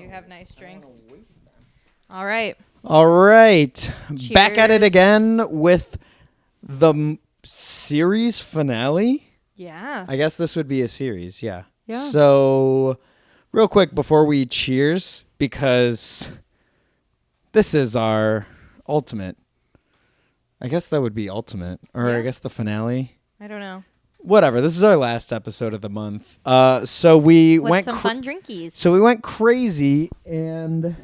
you have nice drinks. All right. All right. Cheers. Back at it again with the series finale. Yeah. I guess this would be a series, yeah. Yeah. So, real quick before we cheers, because this is our ultimate. I guess that would be ultimate. Or Yeah. I guess the finale. I don't know. Whatever. This is our last episode of the month. So we With went some fun drinkies. So we went crazy, and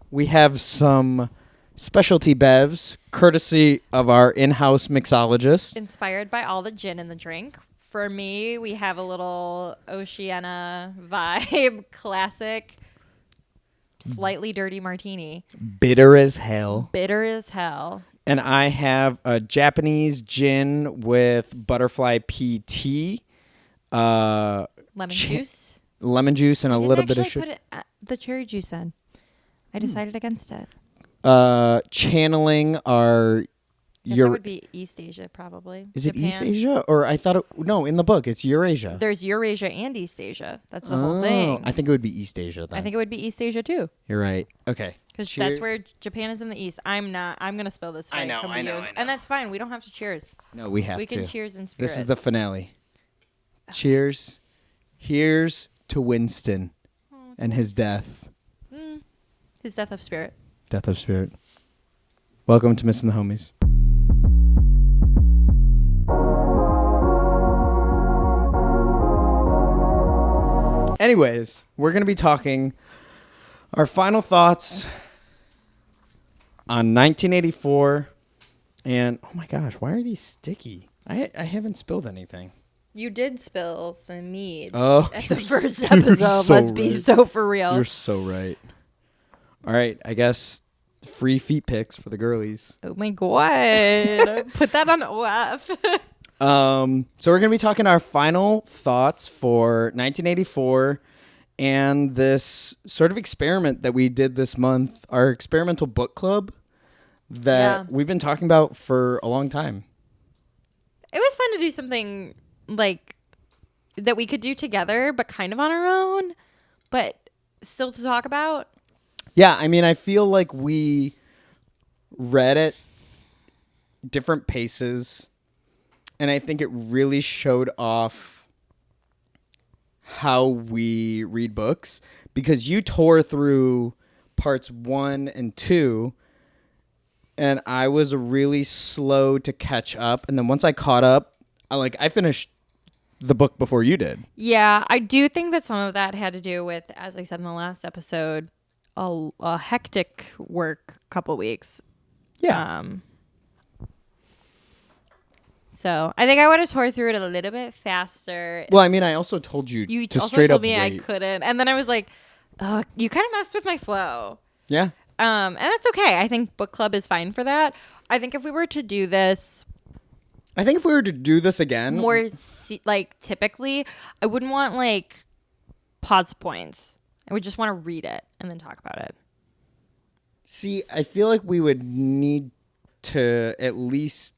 we have some specialty bevs, courtesy of our in-house mixologist. Inspired by all the gin in the drink. For me, we have a little Oceana vibe, classic, slightly dirty martini. Bitter as hell. Bitter as hell. And I have a Japanese gin with butterfly pea tea. Lemon juice. Lemon juice and a little bit of sugar. sugar. I put the cherry juice in. I decided against it. Channeling our... That would be East Asia, probably. Is Japan. it East Asia? Or I thought... No, in the book, it's Eurasia. There's Eurasia and East Asia. That's the whole thing. I think it would be East Asia then. I think it would be East Asia, too. You're right. Okay. Because that's where Japan is in the East. I'm not. I'm going to spill this. I know. And that's fine. We don't have to cheers. No, we have to. We can cheers in spirit. This is the finale. Cheers. Here's to Winston and his death. His death of spirit. Death of spirit. Welcome to Missin the Homies. Anyways, we're going to be talking our final thoughts on 1984. And, oh my gosh, why are these sticky? I haven't spilled anything. You did spill some mead at the first episode. So Let's be so for real. You're so right. All right, I guess free feet pics for the girlies. Oh my god. Put that on OF. So we're going to be talking our final thoughts for 1984 and this sort of experiment that we did this month, our experimental book club that we've been talking about for a long time. It was fun to do something like that we could do together, but kind of on our own, but still to talk about. Yeah, I mean, I feel like we read at different paces. And I think it really showed off how we read books because you tore through parts 1 and 2 and I was really slow to catch up. And then once I caught up, I finished the book before you did. Yeah, I do think that some of that had to do with, as I said in the last episode, a hectic work couple weeks. Yeah. So I think I would have tore through it a little bit faster. Well, I mean, I also told you to also straight told up me wait. I couldn't, and then I was like, "Oh, you kind of messed with my flow." Yeah. And that's okay. I think book club is fine for that. I think if we were to do this, again, more typically, I wouldn't want pause points. I would just want to read it and then talk about it. See, I feel like we would need to at least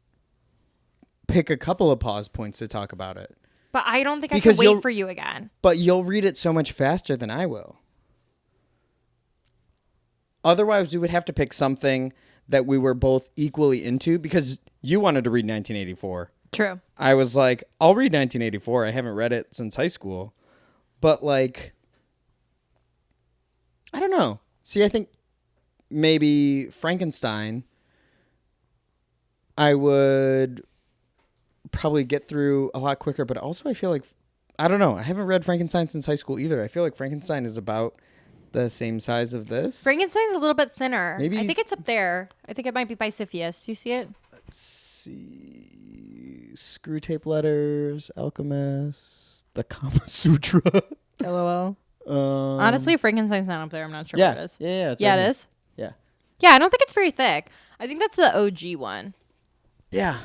pick a couple of pause points to talk about it. But I don't think I can wait for you again. But you'll read it so much faster than I will. Otherwise, we would have to pick something that we were both equally into because you wanted to read 1984. True. I was like, I'll read 1984. I haven't read it since high school. But I don't know. See, I think maybe Frankenstein, I would probably get through a lot quicker, but also I feel like, I don't know, I haven't read Frankenstein since high school either. I feel like Frankenstein is about the same size of this. Frankenstein's a little bit thinner. Maybe I think it's up there. I think it might be by Siphius. Do you see it? Let's see. Screw Tape Letters, Alchemist, the Kama Sutra. LOL. Honestly, Frankenstein's not up there. I'm not sure what it is. Yeah, yeah, it is. Yeah. Yeah, I don't think it's very thick. I think that's the OG one. Yeah.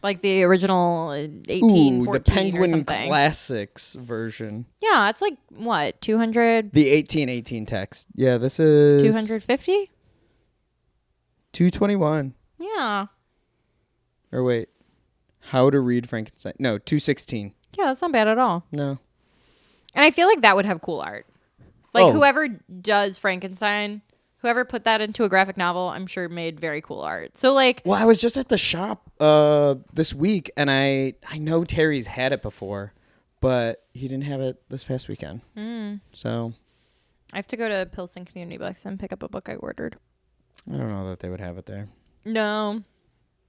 Like the original 1814 the Penguin or something. Classics version. Yeah, it's like, what, 200? The 1818 text. Yeah, this is... 250? 221. Yeah. Or wait. How to Read Frankenstein. No, 216. Yeah, that's not bad at all. No. And I feel like that would have cool art. Like Oh. whoever does Frankenstein, whoever put that into a graphic novel, I'm sure made very cool art. So like, Well, I was just at the shop this week, and I know Terry's had it before, but he didn't have it this past weekend. So I have to go to Pilsen Community Books and pick up a book I ordered. I don't know that they would have it there. No,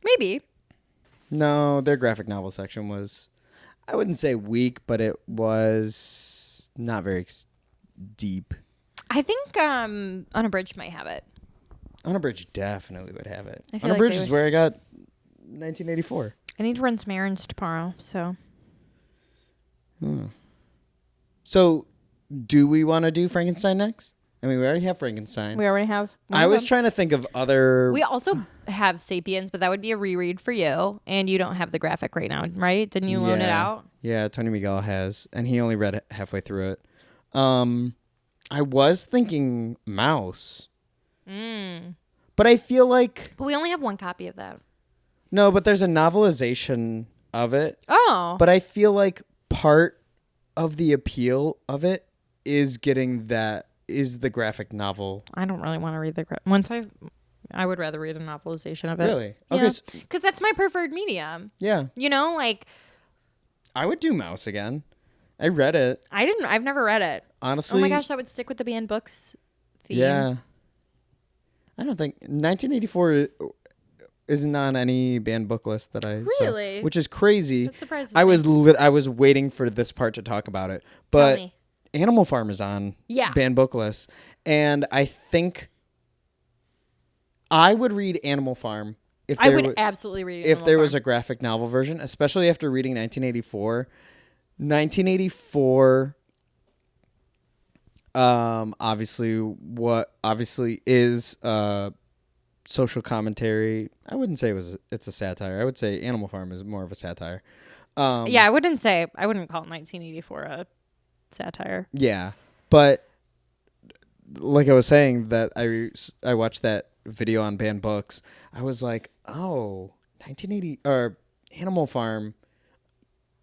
maybe. No, their graphic novel section was, I wouldn't say weak, but it was not very deep. I think Unabridged might have it. Unabridged definitely would have it. I feel like Unabridged they is would. where I got 1984. I need to run some errands tomorrow, so. So, do we want to do Frankenstein next? I mean, we already have Frankenstein. We already have. I was trying to think of other. We also have Sapiens, but that would be a reread for you, and you don't have the graphic right now, right? Didn't you loan it out? Yeah, Tony Miguel has, and he only read it halfway through it. I was thinking Mouse, but I feel like But we only have one copy of that. no. But there's a novelization of it. Oh. But I feel like part of the appeal of it is getting that is the graphic novel. I don't really want to read I would rather read a novelization of it. Really? Okay. Yeah. Because that's my preferred medium. Yeah, You know, like, I would do Mouse again. I read it. I've never read it. Honestly. Oh my gosh, that would stick with the banned books theme. Yeah. I don't think 1984 isn't on any banned book list that I Really? saw, which is crazy. That surprises I me. was waiting for this part to talk about it, Tell but me. Animal Farm is on banned book list, and I think I would read Animal Farm if I there would wa- absolutely read if Animal there was Farm. a graphic novel version, especially after reading 1984. 1984 obviously is social commentary. I wouldn't say it's a satire. I would say Animal Farm is more of a satire. Yeah, I wouldn't call it 1984 a satire. Yeah, but like I was saying, that I watched that video on banned books. I was like, oh, 1980 or Animal Farm,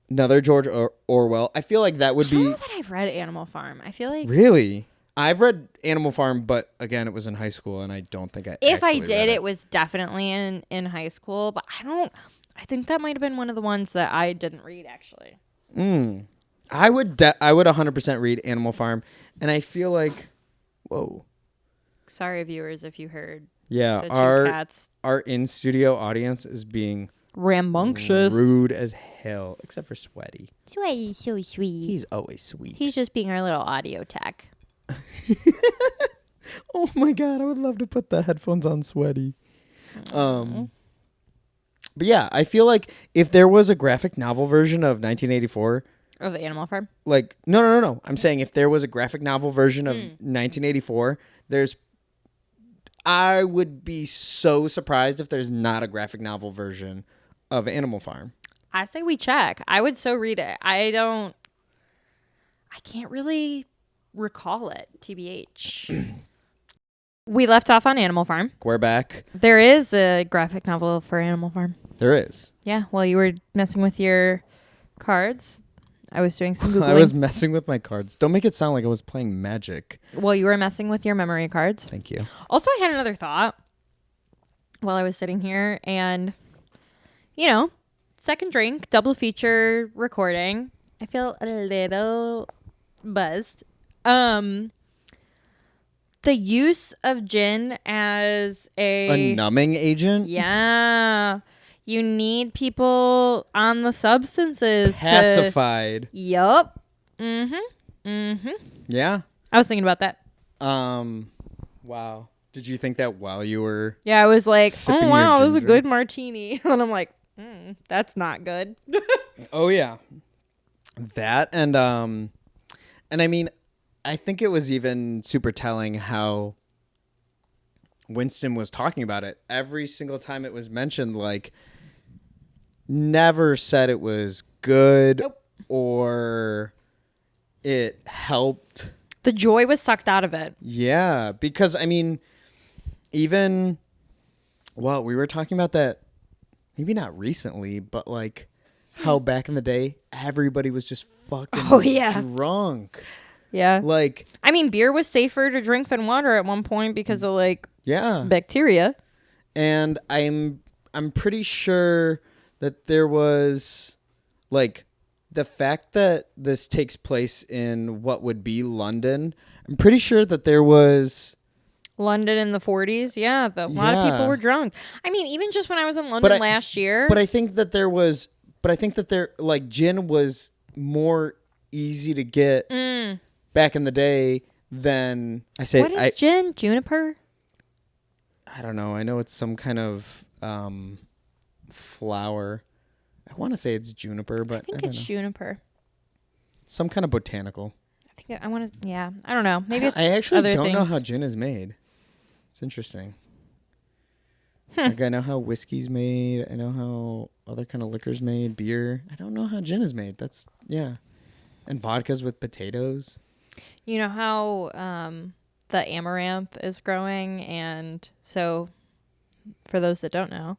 another George Orwell. I feel like that would I be don't know that I've read Animal Farm. I feel like really. I've read Animal Farm, but again, it was in high school, and I don't think I. if I actually did, read it was definitely in high school. But I think that might have been one of the ones that I didn't read actually. I would 100% read Animal Farm, and I feel like, whoa, Sorry, viewers, if you heard yeah, the two our cats in studio audience is being rambunctious. rude as hell, except for Sweaty. Sweaty's so sweet. He's always sweet. He's just being our little audio tech. Oh my god, I would love to put the headphones on Sweaty. But yeah, I feel like if there was a graphic novel version of 1984, Of Animal Farm. like no. I'm saying if there was a graphic novel version of 1984, I would be so surprised if there's not a graphic novel version of Animal Farm. I say we check. I would so read it. I can't really recall it, TBH. We left off on Animal Farm. We're back. There is a graphic novel for Animal Farm. There is. Yeah, while you were messing with your cards, I was doing some Googling. I was messing with my cards. Don't make it sound like I was playing Magic. While you were messing with your memory cards. Thank you. Also, I had another thought while I was sitting here, and, second drink, double feature recording. I feel a little buzzed. The use of gin as A numbing agent? Yeah. You need people on the substances Pacified. Yup. Mm-hmm. Yeah. I was thinking about that. Wow. Did you think that while you were Yeah, I was like, sipping oh, your wow, this is a ginger? good martini. And I'm like, that's not good. Oh yeah. That and I mean, I think it was even super telling how Winston was talking about it. Every single time it was mentioned, like, never said it was good Nope. or it helped. The joy was sucked out of it. Yeah, because I mean, even, well, we were talking about that maybe not recently, but like how back in the day everybody was just fucking Oh, yeah. drunk. Yeah. Like, I mean, beer was safer to drink than water at one point because of like yeah. bacteria. And I'm pretty sure that there was like the fact that this takes place in what would be London. I'm pretty sure that there was London in the 40s. Yeah. A lot of people were drunk. I mean, even just when I was in London last year. But I think that like gin was more easy to get back in the day than what is gin? Juniper? I don't know. I know it's some kind of flower. I want to say it's juniper, but I think it's juniper. Some kind of botanical. I think I want to. Yeah, I don't know. Maybe it's. I actually other don't know things. how gin is made. It's interesting. Like I know how whiskey's made. I know how other kind of liquor's made. Beer. I don't know how gin is made. That's and vodka's with potatoes. You know how the amaranth is growing, and so for those that don't know,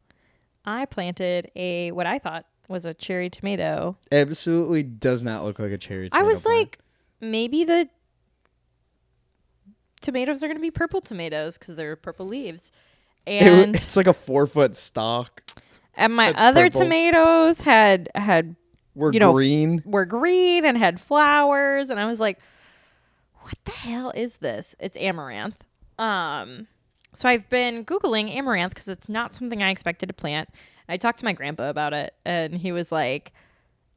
I planted what I thought was a cherry tomato. Absolutely does not look like a cherry tomato. I was plant. like, maybe the tomatoes are going to be purple tomatoes because they're purple leaves. And it's like a 4-foot stalk. And my That's other purple. tomatoes Were green. were green and had flowers, and I was like, what the hell is this? It's amaranth. So I've been Googling amaranth because it's not something I expected to plant. I talked to my grandpa about it, and he was like,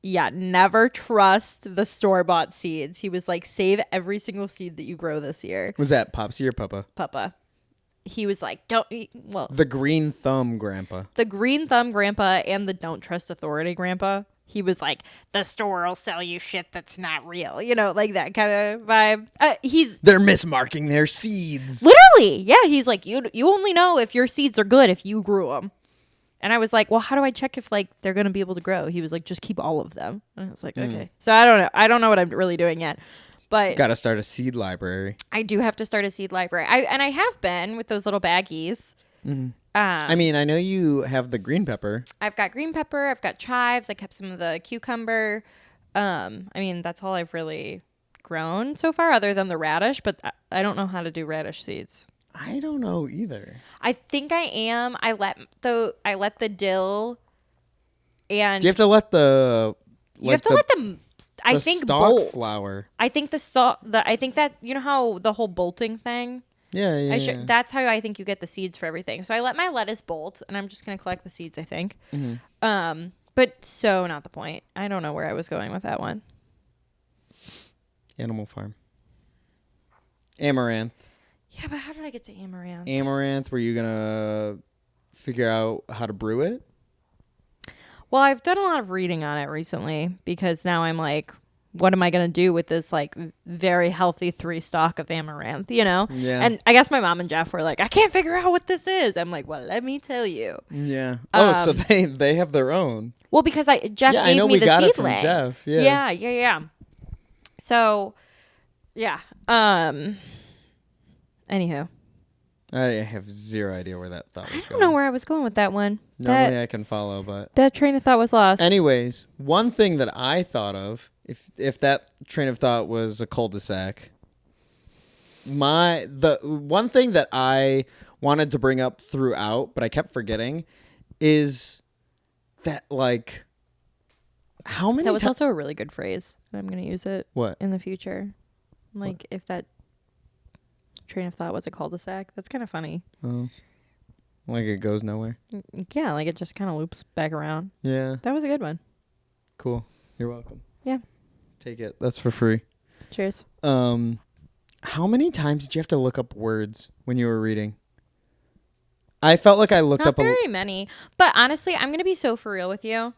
yeah, never trust the store-bought seeds. He was like, save every single seed that you grow this year. Was that Popsy or Papa? Papa. He was like, the green thumb grandpa. The green thumb grandpa and the don't trust authority grandpa. He was like, the store will sell you shit that's not real. You know, like that kind of vibe. They're mismarking their seeds. Literally. Yeah. He's like, you only know if your seeds are good if you grew them. And I was like, well, how do I check if like they're going to be able to grow? He was like, just keep all of them. And I was like, okay. So I don't know. I don't know what I'm really doing yet. But got to start a seed library. I do have to start a seed library. I have been with those little baggies. Mm-hmm. I mean, I know you have the green pepper. I've got green pepper. I've got chives. I kept some of the cucumber. I mean, that's all I've really grown so far other than the radish, but I don't know how to do radish seeds. I don't know either. I think I am. I let the dill and do you have to let the you have to let them I think stalk bolt. flower. I think the stalk I think that you know how the whole bolting thing. Yeah. That's how I think you get the seeds for everything. So I let my lettuce bolt, and I'm just gonna collect the seeds. I think. Mm-hmm. But so not the point. I don't know where I was going with that one. Animal Farm. Amaranth. Yeah, but how did I get to amaranth? Amaranth. Were you gonna figure out how to brew it? Well, I've done a lot of reading on it recently because now I'm like, what am I going to do with this like very healthy 3 stalk of amaranth, you know? Yeah. And I guess my mom and Jeff were like, I can't figure out what this is. I'm like, well, let me tell you. Yeah. So they have their own. Well, because Jeff gave I know me we the got seedling. it from Jeff. Yeah. Yeah. So, yeah. Anywho. I have zero idea where that thought was going. I don't know where I was going with that one. Normally I can follow, but that train of thought was lost. anyways, one thing that I thought of, if that train of thought was a cul-de-sac, the one thing that I wanted to bring up throughout, but I kept forgetting, is that like how many That was also a really good phrase. And I'm going to use it What? in the future. Like if that train of thought was a cul-de-sac. That's kind of funny. Oh. Like it goes nowhere. Yeah, like it just kind of loops back around. Yeah. That was a good one. Cool. You're welcome. Yeah. Take it. That's for free. Cheers. How many times did you have to look up words when you were reading? I felt like I looked Not up very many. But honestly, I'm going to be so for real with you.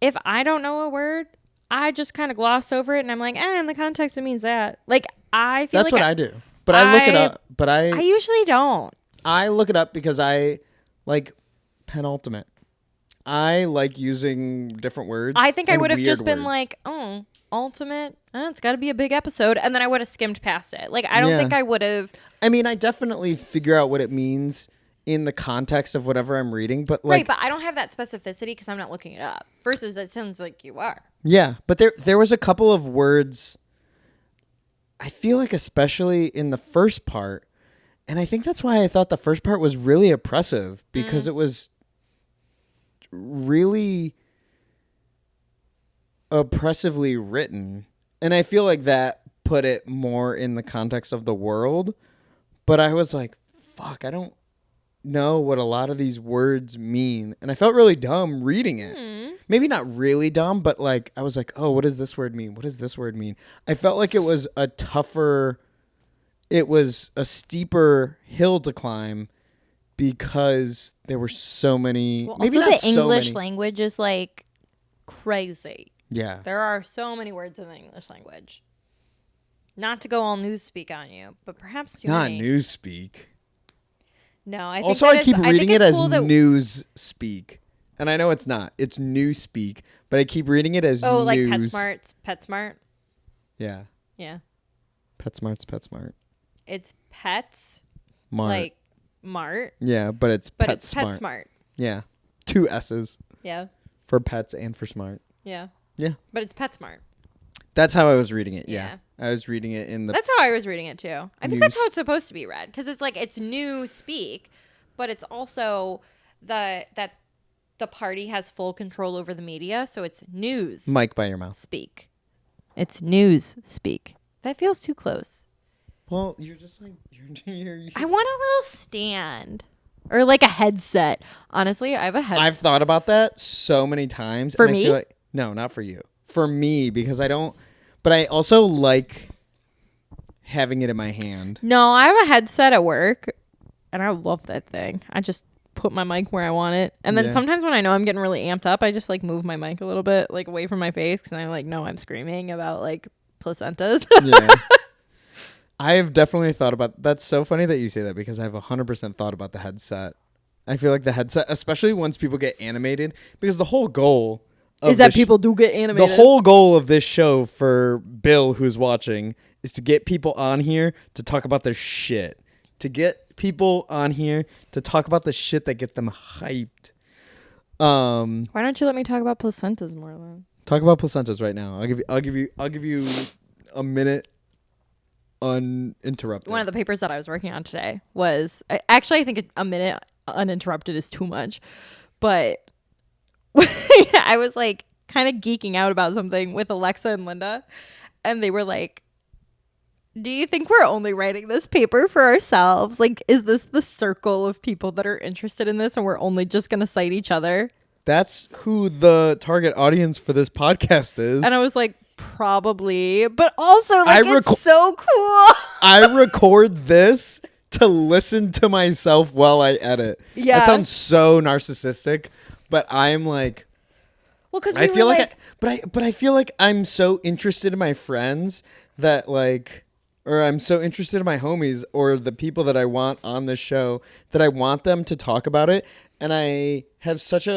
If I don't know a word, I just kind of gloss over it and I'm like, in the context it means that. Like I feel That's like what I do. But I look it up. But I usually don't. I look it up because I like penultimate. I like using different words. I think I and would have weird just been words. like, oh, ultimate. It's got to be a big episode. And then I would have skimmed past it. Like, I don't Yeah. think I would have. I mean, I definitely figure out what it means in the context of whatever I'm reading. But like, Right, but I don't have that specificity because I'm not looking it up. Versus it sounds like you are. yeah, but there was a couple of words I feel like especially in the first part, and I think that's why I thought the first part was really oppressive, because it was really oppressively written. And I feel like that put it more in the context of the world. But I was like, fuck, I don't know what a lot of these words mean. And I felt really dumb reading it. Maybe not really dumb, but like I was like, oh, what does this word mean? What does this word mean? I felt like it was a steeper hill to climb because there were so many. Well, maybe also not the so English many. language is like crazy. Yeah. There are so many words in the English language. Not to go all newspeak on you, but perhaps too Not many. newspeak. No, I think Also, that I keep reading it as cool news speak. And I know it's not. It's new speak, but I keep reading it as like news. PetSmart. Yeah. Yeah. PetSmart's PetSmart. It's Pets Mart. like Mart, Yeah, but it's but it's PetSmart. PetSmart. Yeah. 2 S's Yeah. for pets and for smart. Yeah. Yeah. But it's PetSmart. That's how I was reading it. Yeah. Yeah. I was reading it in the That's how I was reading it too. I think News. that's how it's supposed to be read, because it's like it's new speak, but it's also that the party has full control over the media, so it's news mic by your mouth. speak. It's news speak. That feels too close. Well, you're just like you're I want a little stand or like a headset. Honestly, I have a headset. I've thought about that so many times. For and me? I feel like, no, not for you. For me, because I don't. But I also like having it in my hand. No, I have a headset at work, and I love that thing. I just put my mic where I want it, and then Yeah. sometimes when I know I'm getting really amped up, I just like move my mic a little bit like away from my face, because I like know I'm screaming about like placentas. Yeah. I have definitely thought about. That's so funny that you say that, because I've 100% thought about the headset. I feel like the headset, especially once people get animated, because the whole goal Is that people do get animated? The whole goal of this show for Bill, who's watching, is to get people on here to talk about their shit. To get people on here to talk about the shit that get them hyped. Why don't you let me talk about placentas more then? Talk about placentas right now. I'll give you a minute uninterrupted. One of the papers that I was working on today was actually, I think a minute uninterrupted is too much, but I was like kind of geeking out about something with Alexa and Linda, and they were like, do you think we're only writing this paper for ourselves? Like, is this the circle of people that are interested in this, and we're only just going to cite each other? That's who the target audience for this podcast is. And I was like, probably, but also like it's so cool. I record this to listen to myself while I edit. Yeah. That sounds so narcissistic, but I'm like, well, because I feel like, but I feel like I'm so interested in my friends that like, or I'm so interested in my homies or the people that I want on the show that I want them to talk about it. And I have such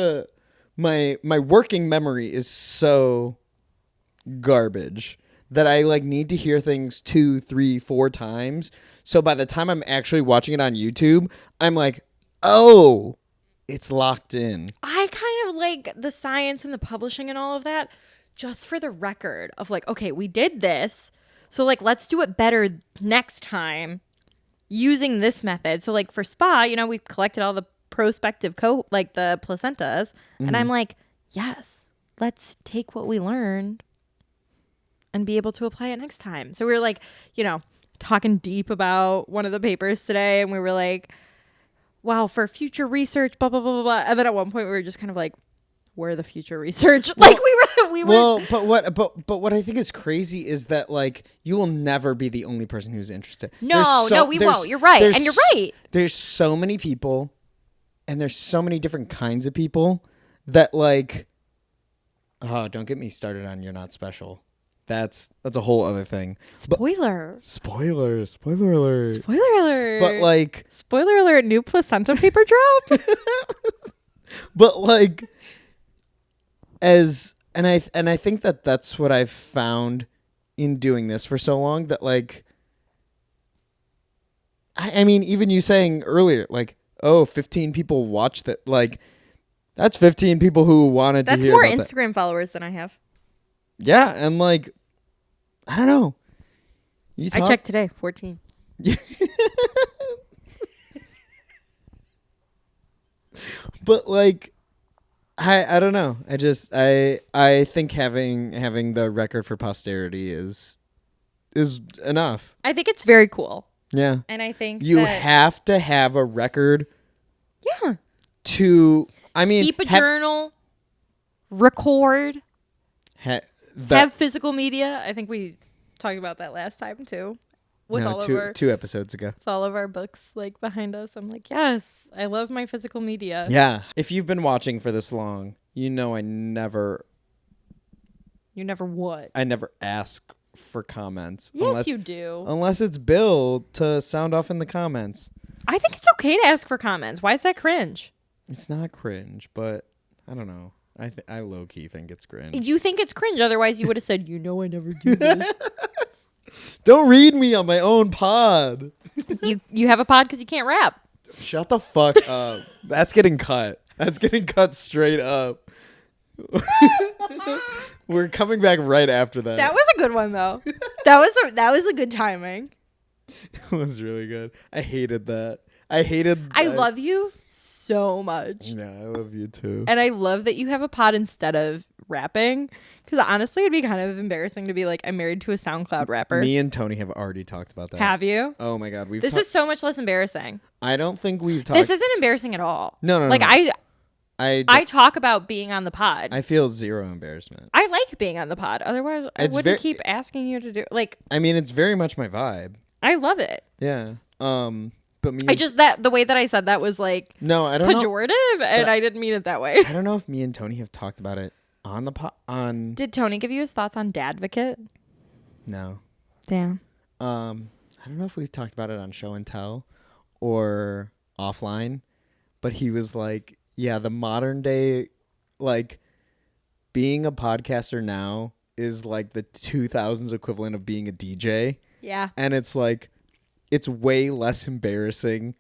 my working memory is so garbage that I like need to hear things 2, 3, 4 times. So by the time I'm actually watching it on YouTube, I'm like, oh, it's locked in. I kind of like the science and the publishing and all of that, just for the record of like, okay, we did this, so like let's do it better next time using this method. So like for spa, you know, we've collected all the prospective like the placentas, and I'm like, yes, let's take what we learned and be able to apply it next time. So we were like, you know, talking deep about one of the papers today, and we were like, wow, for future research, blah, blah, blah, blah, blah. And then at one point we were just kind of like, where the future research? Well, like we were. Well, but what I think is crazy is that like you will never be the only person who's interested. No, we won't. You're right. And you're right. There's so many people, and there's so many different kinds of people that like, oh, don't get me started on You're Not Special. That's a whole other thing. Spoiler alert. Spoiler alert. But like, spoiler alert, new placenta paper drop. but like, and I think that that's what I've found in doing this for so long, that like, I mean, even you saying earlier, like, oh, 15 people watched that, like, that's 15 people who wanted to hear about that. That's more Instagram followers than I have. Yeah, and like, I don't know. I checked today, 14. But like, I don't know. I think having the record for posterity is enough. I think it's very cool. Yeah. And I think You have to have a record. Yeah. To, I mean, keep a journal, record, have physical media. I think we talked about that last time too. With two episodes ago. With all of our books like behind us. I'm like, yes, I love my physical media. Yeah. If you've been watching for this long, you know I never what? I never ask for comments. Yes, you do. Unless it's Bill to sound off in the comments. I think it's okay to ask for comments. Why is that cringe? It's not cringe, but I don't know. I low-key think it's cringe. You think it's cringe, otherwise you would have said, I never do this. Don't read me on my own pod. You have a pod because you can't rap. Shut the fuck up. That's getting cut. That's getting cut straight up. We're coming back right after that. That was a good one though. That was a good timing. It was really good. I hated that. I love you so much. Yeah, I love you too. And I love that you have a pod instead of rapping. Because honestly, it'd be kind of embarrassing to be like, I'm married to a SoundCloud rapper. Me and Tony have already talked about that. Have you? Oh my God. This is so much less embarrassing. I don't think we've talked. This isn't embarrassing at all. No. Like, no. I talk about being on the pod. I feel zero embarrassment. I like being on the pod. Otherwise, I wouldn't keep asking you to do like. I mean, it's very much my vibe. I love it. Yeah. But me. The way that I said that was like no, I don't pejorative, know. and I didn't mean it that way. I don't know if me and Tony have talked about it on the on. Did Tony give you his thoughts on Dadvocate? No. Damn. I don't know if we've talked about it on Show and Tell or offline, but he was like, yeah, the modern day, like, being a podcaster now is like the 2000s equivalent of being a DJ. Yeah. And it's like, it's way less embarrassing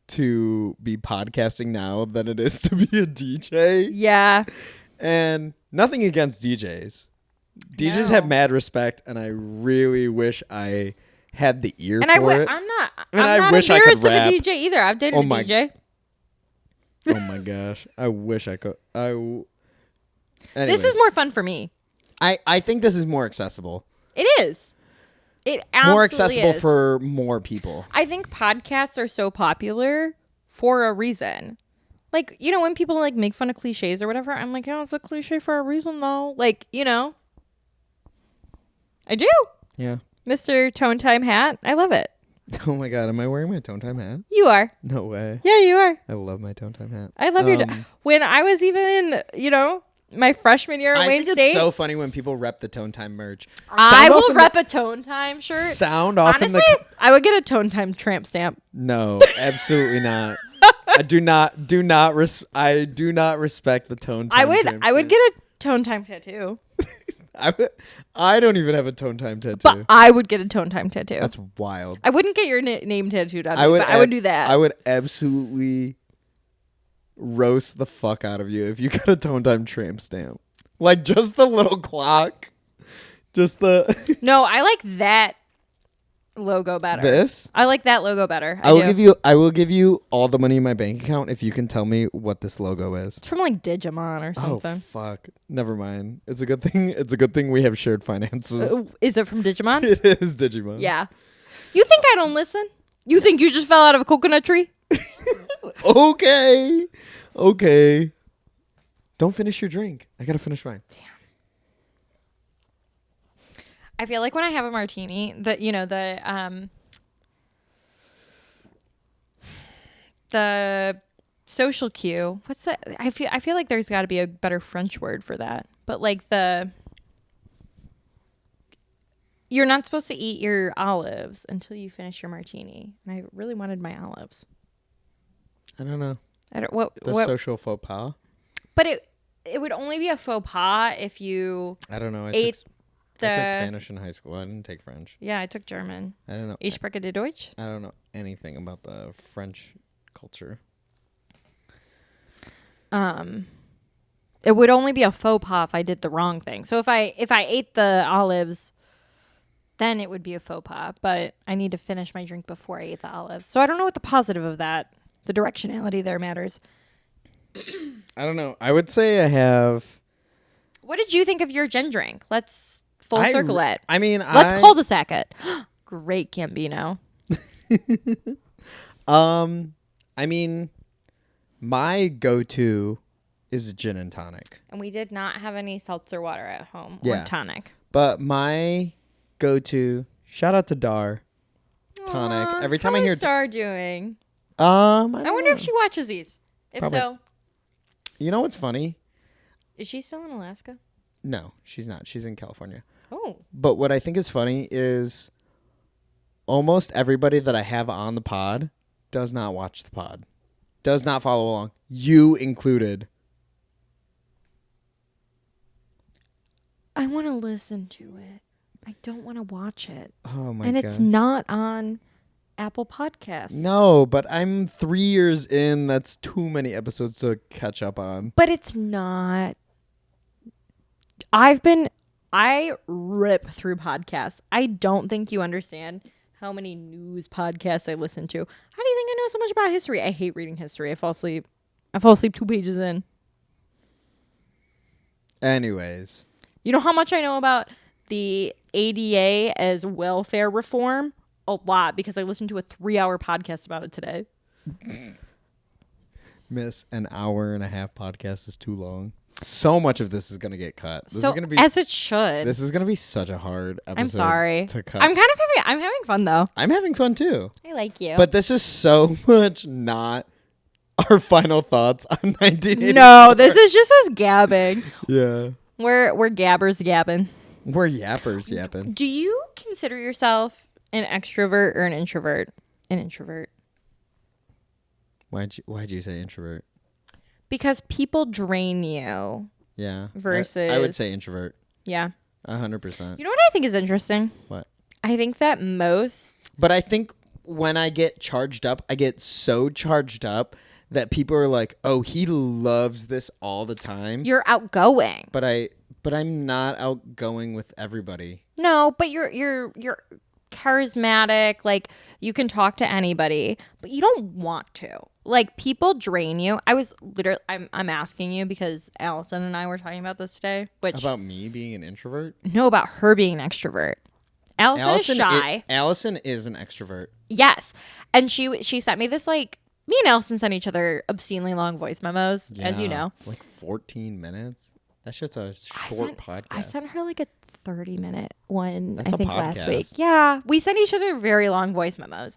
to be podcasting now than it is to be a DJ. Yeah. And nothing against DJs. DJs have mad respect, and I really wish I had the ear for it. I'm not wish I could embarrassed of rap. a DJ either. I've dated a DJ. Oh my gosh. I wish I could. Anyways, this is more fun for me. I think this is more accessible. It is. It absolutely more accessible is. for more people. I think podcasts are so popular for a reason. Like, you know, when people like make fun of cliches or whatever, I'm like, it's a cliche for a reason though. Like, you know. I do. Yeah. Mr. Tone Time hat. I love it. Oh my God. Am I wearing my Tone Time hat? You are. No way. Yeah, you are. I love my Tone Time hat. I love your... When I was even, you know, my freshman year at Wayne State. I think it's so funny when people rep the Tone Time merch. I will rep a Tone Time shirt. Sound off Honestly, I would get a Tone Time tramp stamp. No, absolutely not. I do not respect the Tone Time. I would get a Tone Time tattoo. I don't even have a Tone Time tattoo. But I would get a Tone Time tattoo. That's wild. I wouldn't get your name tattooed on me, but I would do that. I would absolutely roast the fuck out of you if you got a Tone Time tramp stamp. Like just the little clock. Just the No, I like that logo better. This? I like that logo better. I will give you all the money in my bank account if you can tell me what this logo is. It's from like Digimon or something. Oh fuck. Never mind. It's a good thing we have shared finances. Is it from Digimon? It is Digimon. Yeah. You think I don't listen? You think you just fell out of a coconut tree? Okay. Don't finish your drink. I gotta finish mine. Damn. I feel like when I have a martini, the social cue. What's that? I feel like there's got to be a better French word for that. But like you're not supposed to eat your olives until you finish your martini. And I really wanted my olives. I don't know. What social faux pas? But it would only be a faux pas if you I don't know. I ate took Spanish in high school. I didn't take French. Yeah, I took German. I don't know. Ich spreche de Deutsch. I don't know anything about the French culture. It would only be a faux pas if I did the wrong thing. So if I ate the olives then it would be a faux pas. But I need to finish my drink before I eat the olives. So I don't know what the positive of that, the directionality there matters. I don't know. I would say I have. What did you think of your gin drink? Let's full circle it. I mean, let's cul-de-sac it. Great Gambino. I mean, my go-to is gin and tonic. And we did not have any seltzer water at home or Yeah. tonic. But my go-to, shout out to Dar, tonic. Aww, Every time I hear Star doing? I wonder if she watches these. If Probably. so, You know what's funny? is she still in Alaska? No, she's not. She's in California. Oh. But what I think is funny is almost everybody that I have on the pod does not watch the pod. Does not follow along. You included. I want to listen to it. I don't want to watch it. Oh my god. And it's not on Apple Podcasts. No, but I'm 3 years in. That's too many episodes to catch up on. But it's not. I rip through podcasts. I don't think you understand how many news podcasts I listen to. How do you think I know so much about history? I hate reading history. I fall asleep 2 pages in. Anyways. You know how much I know about the ADA as welfare reform? A lot, because I listened to a 3-hour podcast about it today. Miss, an hour and a half podcast is too long. So much of this is going to get cut. This So, is gonna be, as it should. This is going to be such a hard episode. I'm sorry. To cut. I'm having fun though. I'm having fun too. I like you. But this is so much not our final thoughts on 1984. No, this is just us gabbing. Yeah. We're gabbers gabbing. We're yappers yapping. Do you consider yourself an extrovert or an introvert? An introvert. Why'd you say introvert? Because people drain you. Yeah. Versus. I would say introvert. Yeah. 100%. You know what I think is interesting? What? I think that most. But I think when I get charged up, I get so charged up that people are like, "Oh, he loves this all the time." You're outgoing. But I'm not outgoing with everybody. No, but you're charismatic. Like, you can talk to anybody, but you don't want to. Like, people drain you. I'm asking you because Allison and I were talking about this today. About me being an introvert? No, about her being an extrovert. Allison is shy. Allison is an extrovert. Yes. And she sent me this, like, me and Allison sent each other obscenely long voice memos, as you know. Like 14 minutes? That shit's a short podcast. I sent her like a 30-minute one, That's I think, a last podcast. week. Yeah. We sent each other very long voice memos.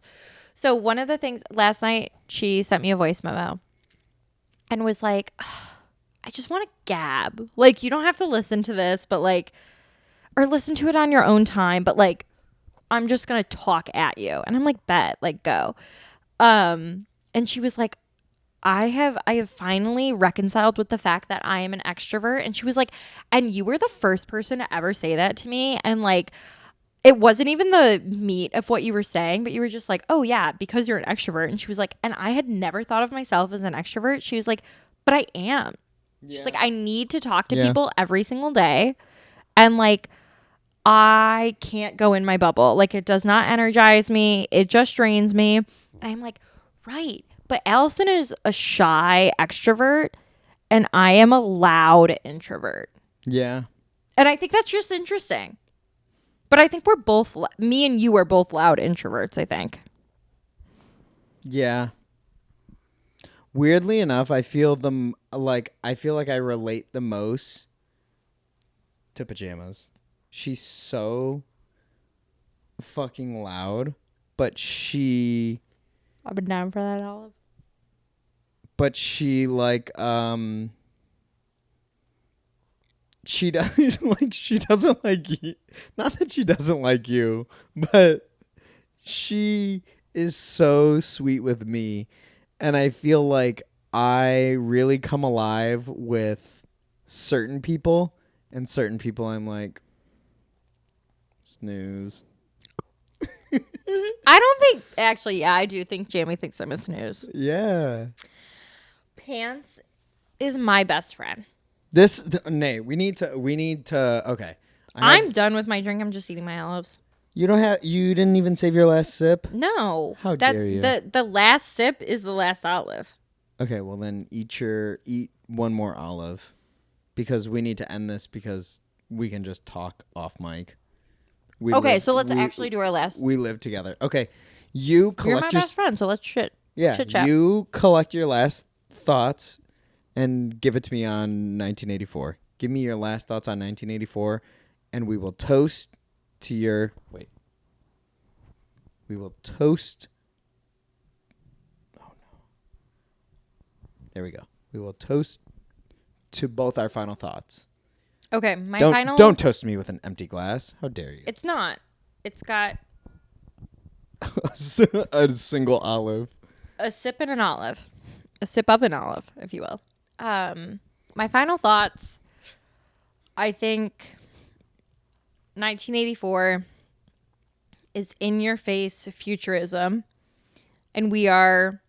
So one of the things, last night, she sent me a voice memo and was like, I just want to gab. Like, you don't have to listen to this, but like, or listen to it on your own time, but like, I'm just going to talk at you. And I'm like, bet, like, go. And she was like, I have finally reconciled with the fact that I am an extrovert. And she was like, and you were the first person to ever say that to me. And like, it wasn't even the meat of what you were saying, but you were just like, oh yeah, because you're an extrovert. And she was like, and I had never thought of myself as an extrovert. She was like, but I am. Yeah. She's like, I need to talk to people every single day. And like, I can't go in my bubble. Like, it does not energize me. It just drains me. And I'm like, right. But Allison is a shy extrovert and I am a loud introvert. Yeah. And I think that's just interesting. But I think we're both, me and you are both loud introverts, I think. Yeah. Weirdly enough, I feel like I relate the most to Pajamas. She's so fucking loud, but I've been down for that, Olive. But she like she doesn't like you. Not that she doesn't like you, but she is so sweet with me, and I feel like I really come alive with certain people, and certain people I'm like, snooze. I don't think, actually, yeah, I do think Jamie thinks I'm a snooze. Yeah. Pants is my best friend. We need to, okay. I'm done with my drink. I'm just eating my olives. You don't have. You didn't even save your last sip. No. How dare you? The last sip is the last olive. Okay, well then eat one more olive, because we need to end this because we can just talk off mic. So let's actually do our last. We live together. Okay, You're my best friend, so let's chit chat. You collect your last thoughts and give it to me on 1984. Give me your last thoughts on 1984, and we will toast to your... Wait. We will toast... Oh, no. There we go. We will toast to both our final thoughts. Okay, Don't toast me with an empty glass. How dare you? It's not. It's got... a single olive. A sip and an olive. A sip of an olive, if you will. My final thoughts, I think 1984 is in-your-face futurism, and we are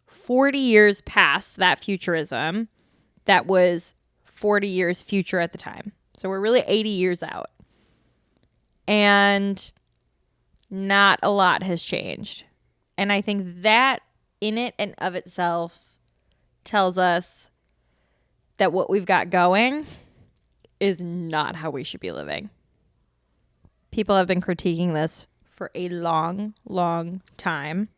40 years past that futurism that was 40 years future at the time. So we're really 80 years out. And not a lot has changed. And I think that in it and of itself tells us that what we've got going is not how we should be living. People have been critiquing this for a long, long time.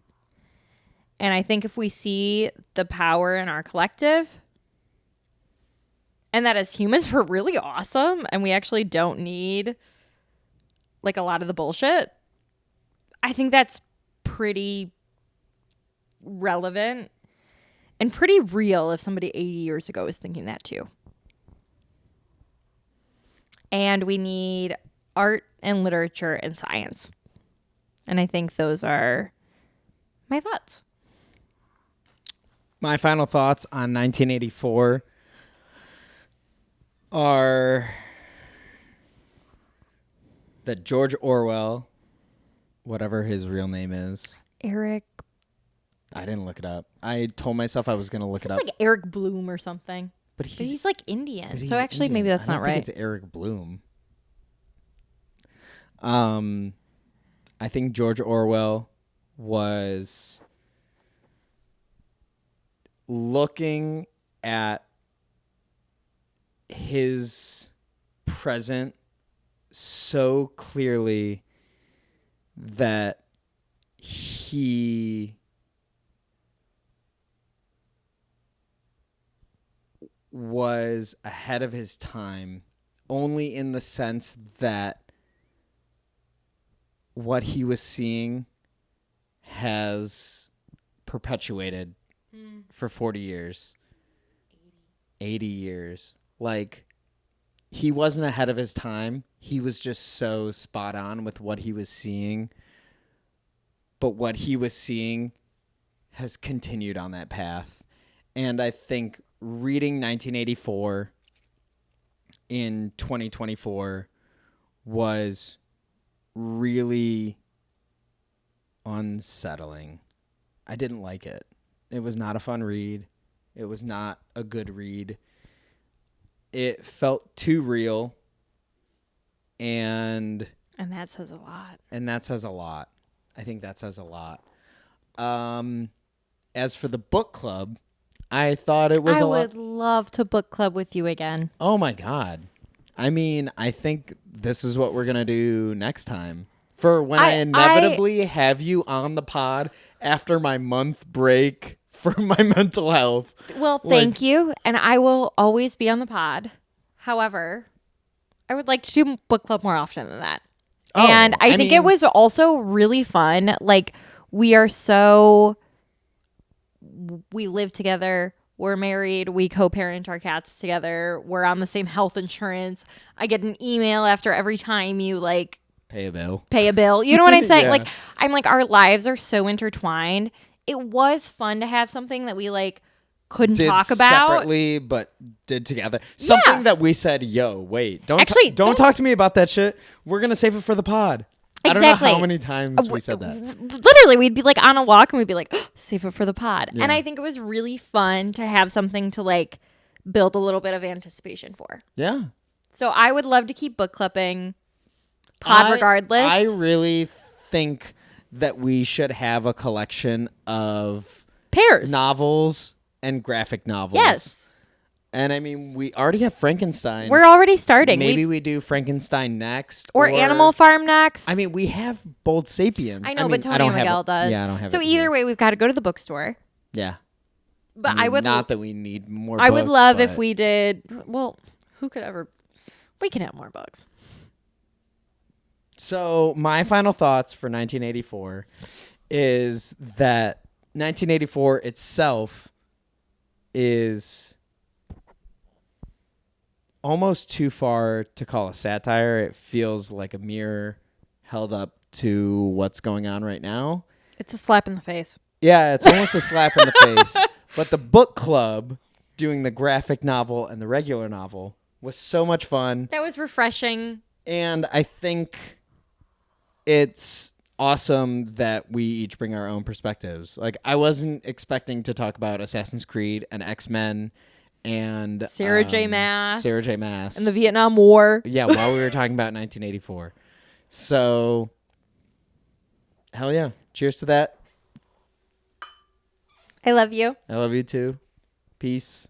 And I think if we see the power in our collective, and that as humans we're really awesome and we actually don't need like a lot of the bullshit, I think that's pretty relevant and pretty real if somebody 80 years ago was thinking that too. And we need art and literature and science. And I think those are my thoughts. My final thoughts on 1984 are that George Orwell, whatever his real name is. Eric. I didn't look it up. I told myself I was going to look it up. Like Eric Bloom or something. But he's like Indian. But so actually Indian. Maybe that's not right. I think it's Eric Bloom. I think George Orwell was looking at his present so clearly that he was ahead of his time, only in the sense that what he was seeing has perpetuated for 40 years. 80 years. Like, he wasn't ahead of his time. He was just so spot on with what he was seeing. But what he was seeing has continued on that path. And I think reading 1984 in 2024 was really unsettling. I didn't like it. It was not a fun read. It was not a good read. It felt too real. And that says a lot. And that says a lot. I think that says a lot. As for the book club, I thought it was I would love to book club with you again. Oh my God. I mean, I think this is what we're going to do next time. For when I inevitably have you on the pod after my month break for my mental health. Well, thank you. And I will always be on the pod. However, I would like to do book club more often than that. And I think it was also really fun. Like, we live together. We're married. We co-parent our cats together. We're on the same health insurance. I get an email after every time you like pay a bill. You know what I'm saying? Yeah. Like, I'm like, our lives are so intertwined. It was fun to have something that we like couldn't talk about separately, but did together. Something that we said, "Yo, wait, don't talk to me about that shit. We're gonna save it for the pod." Exactly. I don't know how many times we said that. Literally, we'd be like on a walk and we'd be like, oh, save it for the pod. Yeah. And I think it was really fun to have something to like build a little bit of anticipation for. Yeah. So I would love to keep book clipping. pod regardless. I really think that we should have a collection of Pairs. novels and graphic novels. Yes. And I mean, we already have Frankenstein. We're already starting. Maybe we do Frankenstein next. Or Animal Farm next. I mean, we have Bold Sapien. I know, but Tony and Miguel does. Yeah, I don't have So it either here. way, we've got to go to the bookstore. Yeah. But I I would not that we need more I books, would love if but- we did. Well, who could ever? We can have more books. So, my final thoughts for 1984 is that 1984 itself is almost too far to call a satire. It feels like a mirror held up to what's going on right now. It's a slap in the face. Yeah, it's almost a slap in the face. But the book club doing the graphic novel and the regular novel was so much fun. That was refreshing. And I think it's awesome that we each bring our own perspectives. Like, I wasn't expecting to talk about Assassin's Creed and X-Men and Sarah J. Maas. And the Vietnam War. Yeah, while we were talking about 1984. So, hell yeah. Cheers to that. I love you. I love you too. Peace.